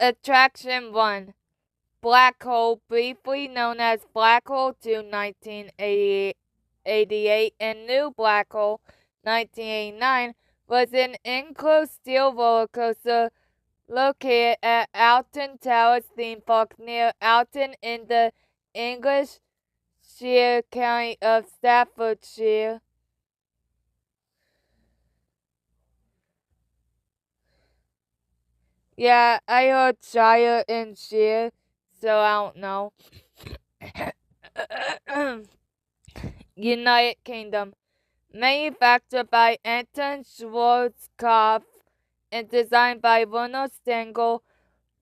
Attraction 1. Black Hole, briefly known as Black Hole 2 1988 and New Black Hole 1989, was an enclosed steel roller coaster located at Alton Towers theme park near Alton in the Englishire County of Staffordshire. Yeah, I heard Shire and Shire, so I don't know. United Kingdom. Manufactured by Anton Schwarzkopf and designed by Ronald Stengel,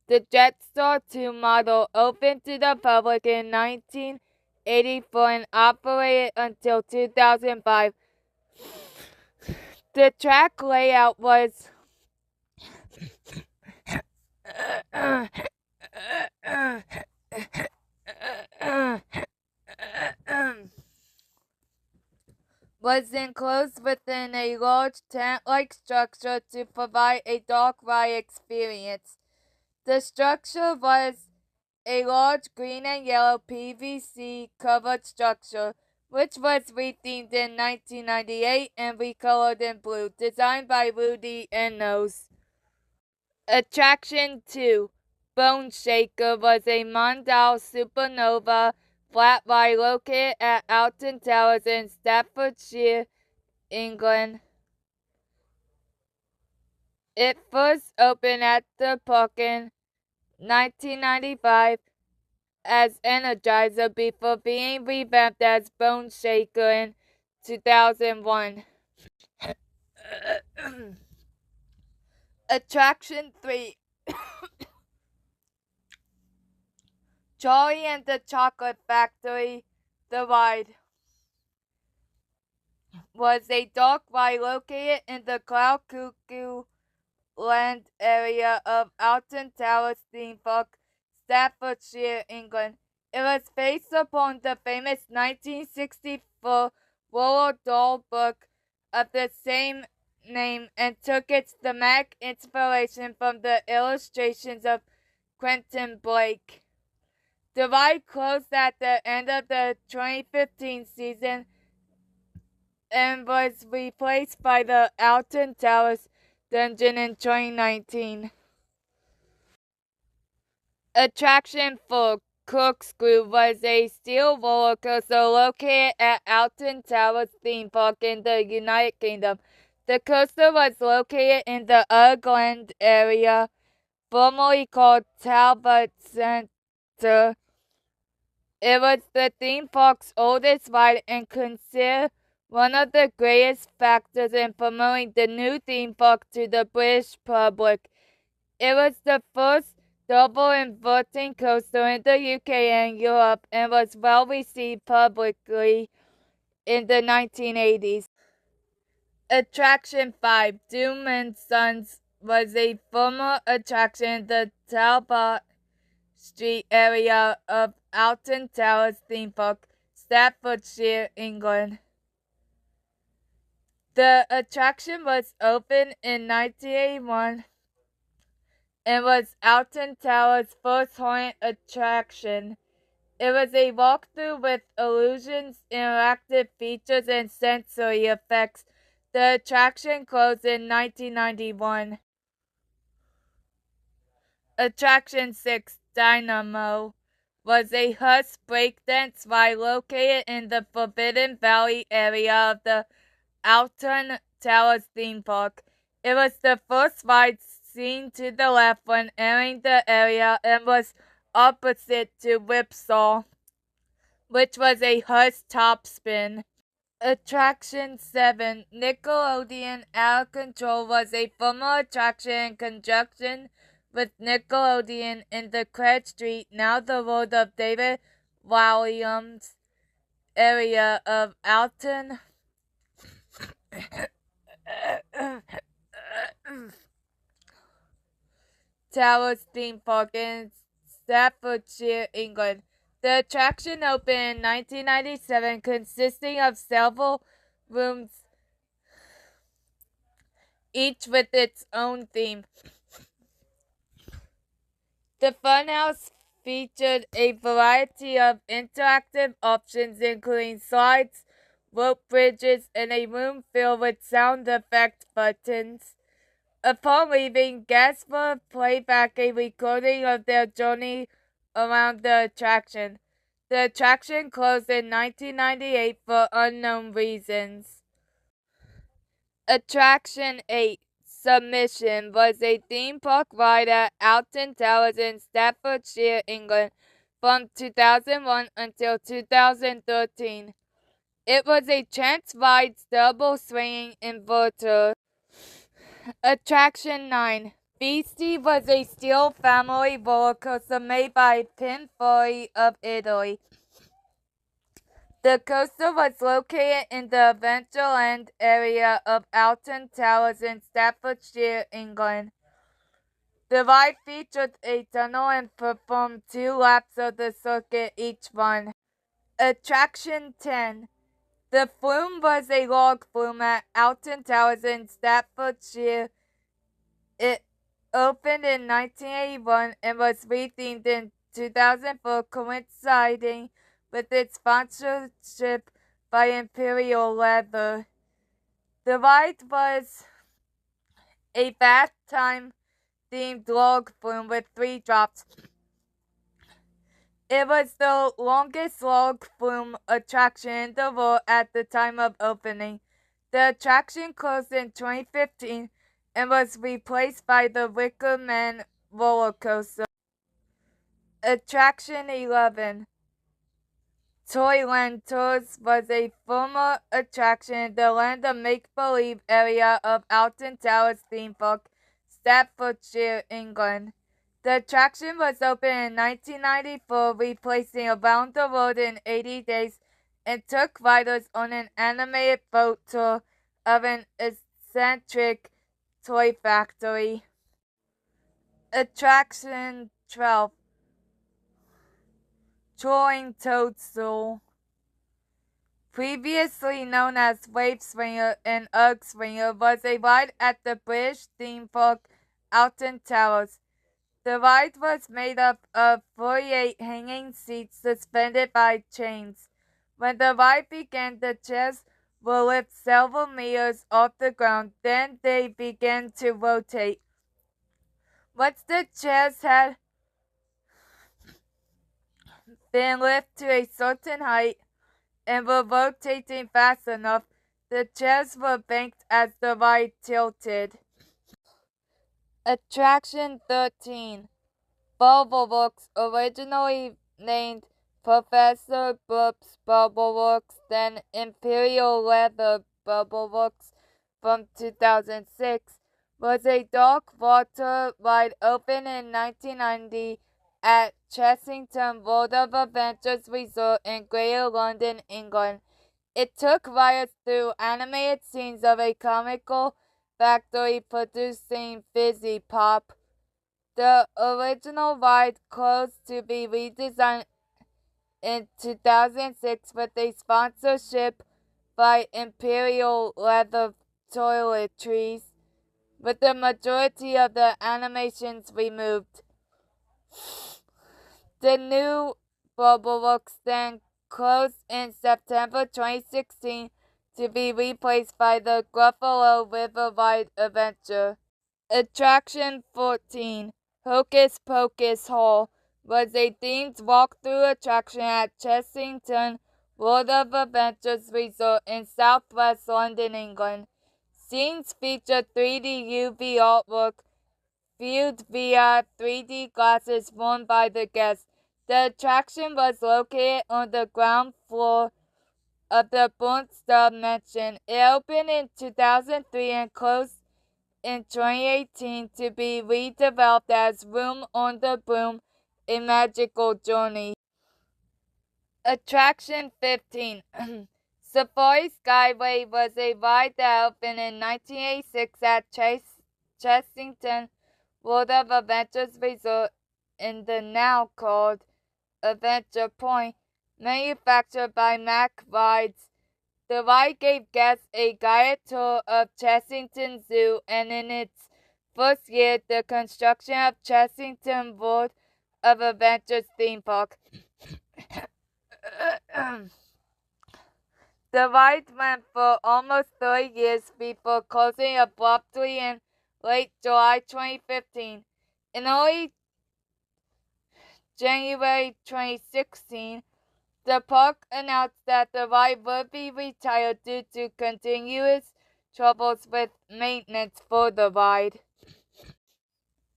the Jetstar 2 model opened to the public in 1984 and operated until 2005. The track layout was enclosed within a large tent-like structure to provide a dark ride experience. The structure was a large green and yellow PVC covered structure, which was rethemed in 1998 and recolored in blue, designed by Rudy and Nose. Attraction 2. Boneshaker was a Mondale supernova flat ride located at Alton Towers in Staffordshire, England. It first opened at the park in 1995 as Energizer before being revamped as Boneshaker in 2001. Attraction 3. Charlie and the Chocolate Factory. The ride was a dark ride located in the Cloud Cuckoo Land area of Alton Towers theme park, Staffordshire, England. It was based upon the famous 1964 Roald Dahl book of the same name and took its thematic inspiration from the illustrations of Quentin Blake. The ride closed at the end of the 2015 season and was replaced by the Alton Towers Dungeon in 2019. Attraction 4. Corkscrew was a steel roller coaster located at Alton Towers theme park in the United Kingdom. The coaster was located in the Glen area, formerly called Talbot Centre. It was the theme park's oldest ride and considered one of the greatest factors in promoting the new theme park to the British public. It was the first double inverting coaster in the UK and Europe and was well received publicly in the 1980s. Attraction 5. Doom and Sons was a former attraction in the Talbot Street area of Alton Towers theme park, Staffordshire, England. The attraction was opened in 1981 and was Alton Towers' first haunted attraction. It was a walkthrough with illusions, interactive features, and sensory effects. The attraction closed in 1991. Attraction 6, Dynamo, was a Hus breakdance ride located in the Forbidden Valley area of the Alton Towers theme park. It was the first ride seen to the left when entering the area and was opposite to Whipsaw, which was a Hus top spin. Attraction 7, Nickelodeon Out of Control, was a former attraction in conjunction with Nickelodeon in the Credit Street, now the world of David Williams area of Alton Towers theme park in Staffordshire, England. The attraction opened in 1997, consisting of several rooms, each with its own theme. The funhouse featured a variety of interactive options including slides, rope bridges, and a room filled with sound effect buttons. Upon leaving, guests will play back a recording of their journey around the attraction. The attraction closed in 1998 for unknown reasons. Attraction 8, Submission, was a theme park ride at Alton Towers in Staffordshire, England, from 2001 until 2013. It was a chance ride double swinging inverter. Attraction 9, Beastie, was a steel family roller coaster made by Pininfarina of Italy. The coaster was located in the Adventureland area of Alton Towers in Staffordshire, England. The ride featured a tunnel and performed 2 laps of the circuit each run. Attraction 10, the Flume, was a log flume at Alton Towers in Staffordshire. It opened in 1981 and was rethemed in 2004, coinciding with its sponsorship by Imperial Leather. The ride was a bath time themed log flume with 3 drops. It was the longest log flume attraction in the world at the time of opening. The attraction closed in 2015 and was replaced by the Wicker Man roller coaster. Attraction 11, Toyland Tours, was a former attraction in the Land of Make-Believe area of Alton Towers theme park, Staffordshire, England. The attraction was opened in 1994, replacing Around the World in 80 Days, and took riders on an animated boat tour of an eccentric toy factory. Attraction 12, Twirling Toadstool, previously known as Wave Swinger and Ugg Swinger, was a ride at the British theme park Alton Towers. The ride was made up of 48 hanging seats suspended by chains. When the ride began, the chairs will lift several meters off the ground, then they began to rotate. Once the chairs had been lifted to a certain height and were rotating fast enough, the chairs were banked as the ride tilted. Attraction 13, Bubbleworks, originally named Professor Burp's Bubbleworks, then Imperial Leather Bubbleworks from 2006, was a dark water ride opened in 1990 at Chessington World of Adventures Resort in Greater London, England. It took riders through animated scenes of a comical factory producing fizzy pop. The original ride closed to be redesigned in 2006 with a sponsorship by Imperial Leather Toiletries, with the majority of the animations removed. The new Bubbleworks then closed in September 2016 to be replaced by the Gruffalo River Ride Adventure. Attraction 14, Hocus Pocus Hall, was a themed walkthrough attraction at Chessington World of Adventures Resort in southwest London, England. Scenes feature 3D UV artwork viewed via 3D glasses worn by the guests. The attraction was located on the ground floor of the Boneshaker Mansion. It opened in 2003 and closed in 2018 to be redeveloped as Room on the Broom, a magical journey. Attraction 15, Safari Skyway, was a ride that opened in 1986 at Chessington World of Adventures Resort in the now called Adventure Point, manufactured by Mack Rides. The ride gave guests a guided tour of Chessington Zoo, and in its first year, the construction of Chessington World of Adventure's theme park. The ride went for almost 30 years before closing abruptly in late July 2015. In early January 2016, the park announced that the ride would be retired due to continuous troubles with maintenance for the ride.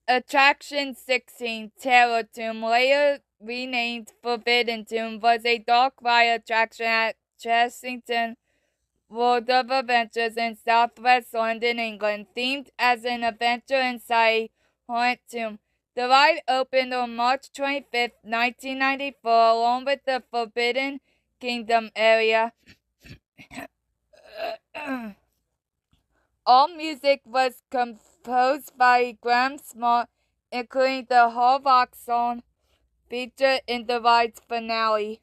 Attraction 16, Terror Tomb, later renamed Forbidden Tomb, was a dark ride attraction at Chessington World of Adventures in southwest London, England, themed as an adventure inside a haunted tomb. The ride opened on March 25, 1994, along with the Forbidden Kingdom area. All music was composed by Graham Smart, including the hard rock song featured in the ride's finale.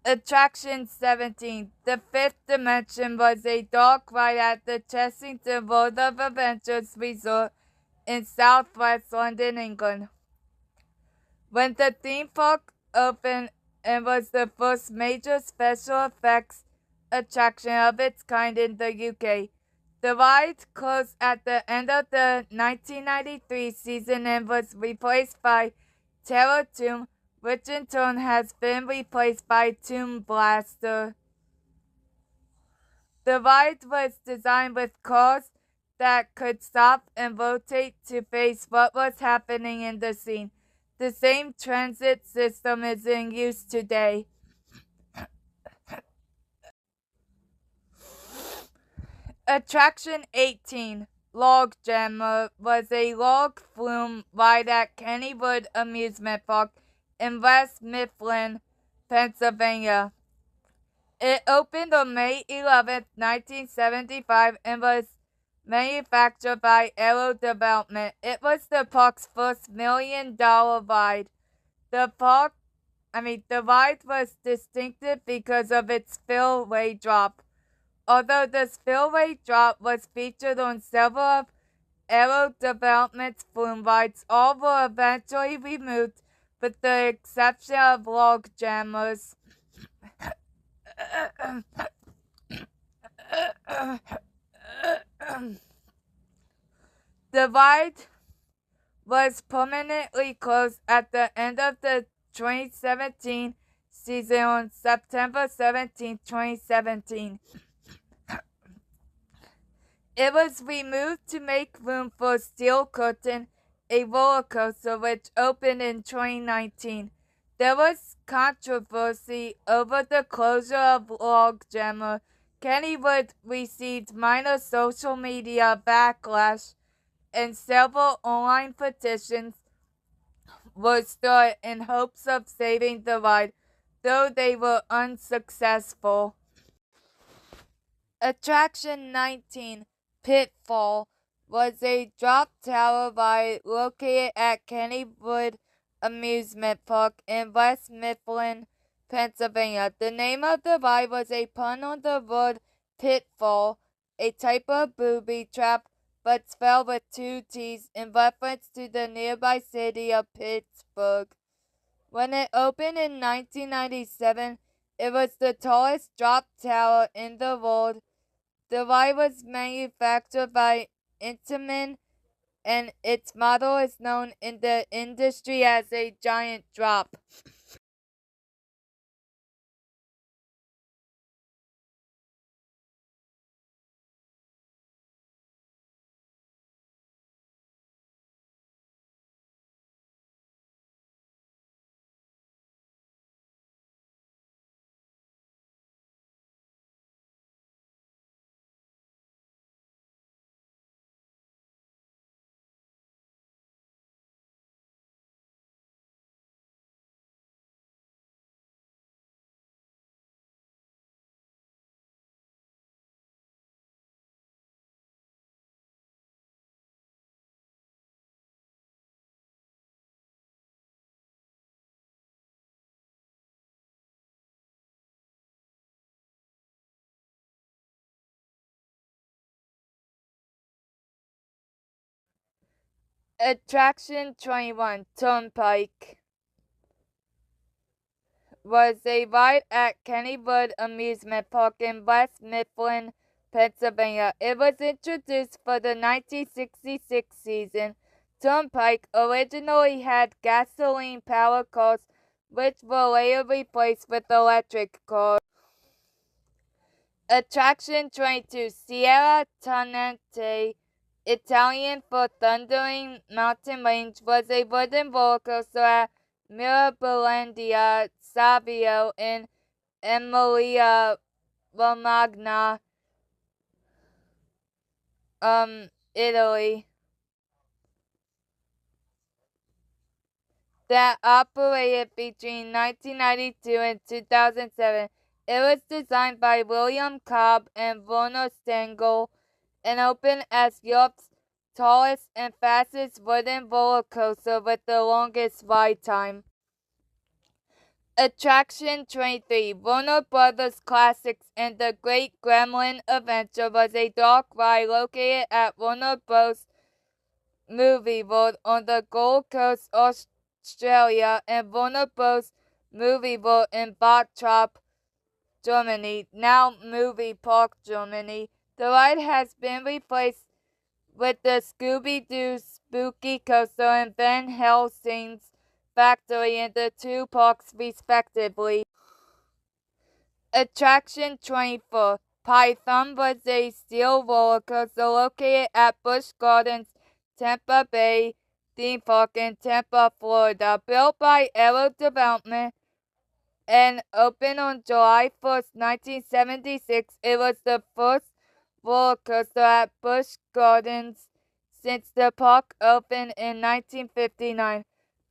Attraction 17, The Fifth Dimension, was a dark ride at the Chessington World of Adventures Resort in southwest London, England. When the theme park opened and was the first major special effects attraction of its kind in the UK, the ride closed at the end of the 1993 season and was replaced by Terror Tomb, which in turn has been replaced by Tomb Blaster. The ride was designed with cars that could stop and rotate to face what was happening in the scene. The same transit system is in use today. Attraction 18, Log Jammer, was a log flume ride at Kennywood Amusement Park in West Mifflin, Pennsylvania. It opened on May 11, 1975 and was manufactured by Aero Development. It was the park's first $1 million ride. The ride was distinctive because of its spillway drop. Although the spillway drop was featured on several of Aero Development's flume rides, all were eventually removed with the exception of Log Jammers. The ride was permanently closed at the end of the 2017 season on September 17, 2017. It was removed to make room for Steel Curtain, a roller coaster which opened in 2019. There was controversy over the closure of Log Jammer. Kennywood received minor social media backlash, and several online petitions were started in hopes of saving the ride, though they were unsuccessful. Attraction 19, Pitfall, was a drop tower ride located at Kennywood Amusement Park in West Mifflin, Pennsylvania. The name of the ride was a pun on the word pitfall, a type of booby trap, but spelled with two T's in reference to the nearby city of Pittsburgh. When it opened in 1997, it was the tallest drop tower in the world. The ride was manufactured by Intamin, and its model is known in the industry as a giant drop. Attraction 21, Turnpike, was a ride at Kennywood Amusement Park in West Mifflin, Pennsylvania. It was introduced for the 1966 season. Turnpike originally had gasoline-powered cars, which were later replaced with electric cars. Attraction 22, Sierra Tonante, Italian for Thundering Mountain Range, was a wooden roller coaster at Mirabilandia Savio in Emilia Romagna, Italy, that operated between 1992 and 2007. It was designed by William Cobb and Werner Stengel and opened as Europe's tallest and fastest wooden roller coaster with the longest ride time. Attraction 23, Warner Brothers Classics and the Great Gremlin Adventure, was a dark ride located at Warner Bros. Movie World on the Gold Coast, Australia, and Warner Bros. Movie World in Bottrop, Germany, now Movie Park, Germany. The ride has been replaced with the Scooby-Doo Spooky Coaster and Van Helsing's Factory in the two parks respectively. Attraction 24, Python, was a steel roller coaster located at Busch Gardens, Tampa Bay theme park in Tampa, Florida. Built by Aero Development and opened on July 1st, 1976, it was the first roller coaster at Busch Gardens since the park opened in 1959.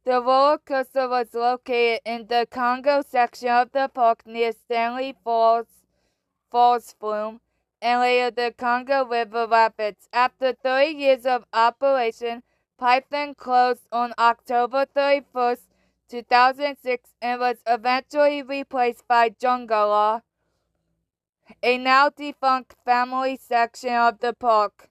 The roller coaster was located in the Congo section of the park near Stanley Falls, Flume, and later the Congo River Rapids. After 30 years of operation, Python closed on October 31st, 2006, and was eventually replaced by Jungala, a now defunct family section of the park.